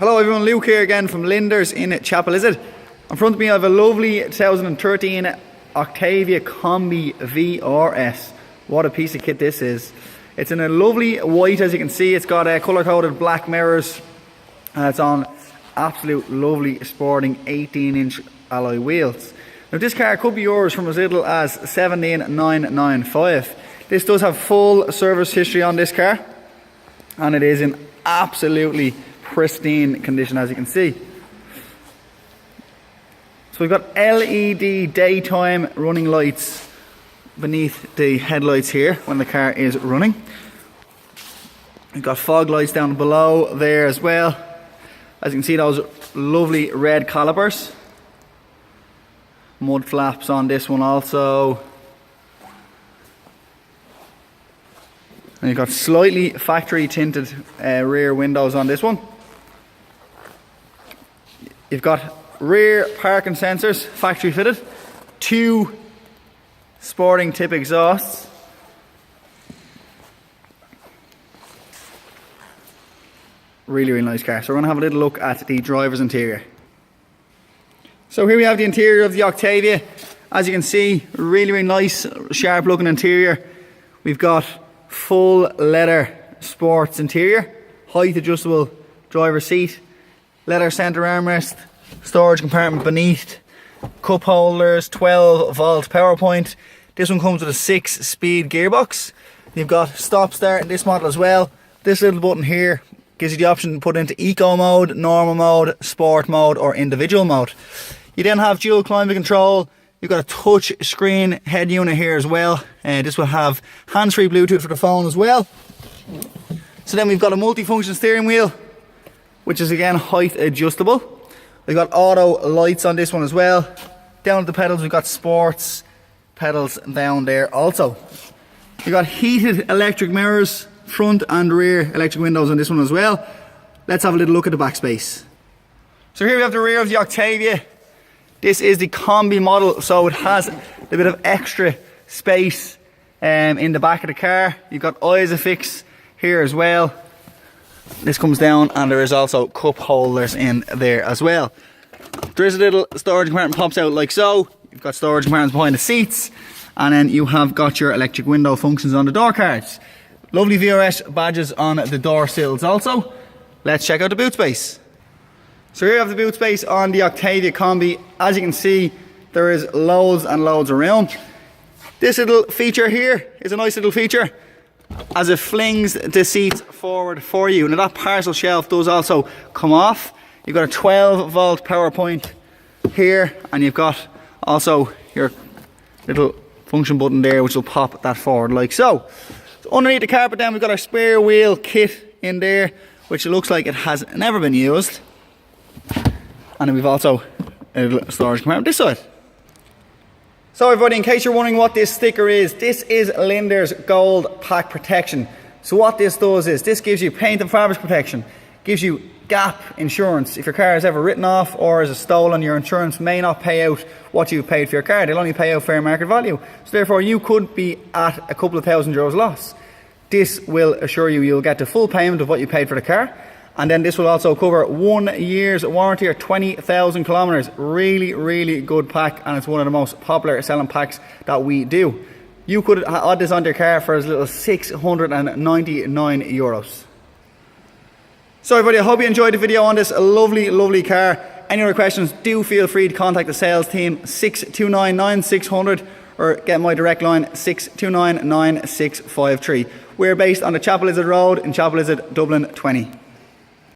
Hello everyone, Luke here again from Linders in Chapelizod. In front of me I have a lovely 2013 Octavia Combi VRS. What a piece of kit this is. It's in a lovely white, as you can see. It's got colour coded black mirrors and it's on absolute lovely sporting 18-inch alloy wheels. Now this car could be yours from as little as 17,995. This does have full service history on this car and it is in absolutely pristine condition, as you can see. So we've got LED daytime running lights beneath the headlights here when the car is running. We've got fog lights down below there as well. As you can see, those lovely red calipers. Mud flaps on this one also. And you've got slightly factory tinted rear windows on this one. You've got rear parking sensors, factory fitted. 2 sporting tip exhausts. Really nice car. So we're going to have a little look at the driver's interior. So here we have the interior of the Octavia. As you can see, really nice, sharp looking interior. We've got full leather sports interior, height adjustable driver's seat, leather centre armrest, storage compartment beneath, cup holders, 12 volt power point. This one comes with a 6-speed gearbox. You've got stop start in this model as well. This little button here gives you the option to put into eco mode, normal mode, sport mode or individual mode. You then have dual climate control. You've got a touch screen head unit here as well. This will have hands-free Bluetooth for the phone as well. So then we've got a multi-function steering wheel, which is again height adjustable. We've got auto lights on this one as well. Down at the pedals we've got sports pedals down there also. We've got heated electric mirrors, front and rear electric windows on this one as well. Let's have a little look at the back space. So here we have the rear of the Octavia. This is the Combi model, so it has a bit of extra space in the back of the car. You've got ISOFIX here as well. This comes down and there is also cup holders in there as well. There is a little storage compartment pops out like so. You've got storage compartments behind the seats and then you have got your electric window functions on the door cards. Lovely VRS badges on the door sills also. Let's check out the boot space. So here you have the boot space on the Octavia Combi. As you can see, there is loads and loads of room. This little feature here is a nice little feature as it flings the seats forward for you. Now that parcel shelf does also come off. You've got a 12 volt power point here and you've got also your little function button there which will pop that forward like so. So underneath the carpet then we've got our spare wheel kit in there which looks like it has never been used. And then we've also a little storage compartment this side. So everybody, in case you're wondering what this sticker is, this is Linders Gold Pack Protection. So what this does is, this gives you paint and fabric protection, gives you gap insurance. If your car is ever written off or is stolen, your insurance may not pay out what you paid for your car. They'll only pay out fair market value. So therefore you could be at a couple of €1,000 loss. This will assure you you'll get the full payment of what you paid for the car. And then this will also cover 1 year's warranty or 20,000 kilometers. Really good pack, and it's one of the most popular selling packs that we do. You could add this onto your car for as little as €699. So everybody, I hope you enjoyed the video on this lovely car. Any other questions, do feel free to contact the sales team 629 9600 or get my direct line 629 9653. We're based on the Chapelizod Road in Chapelizod, Dublin 20.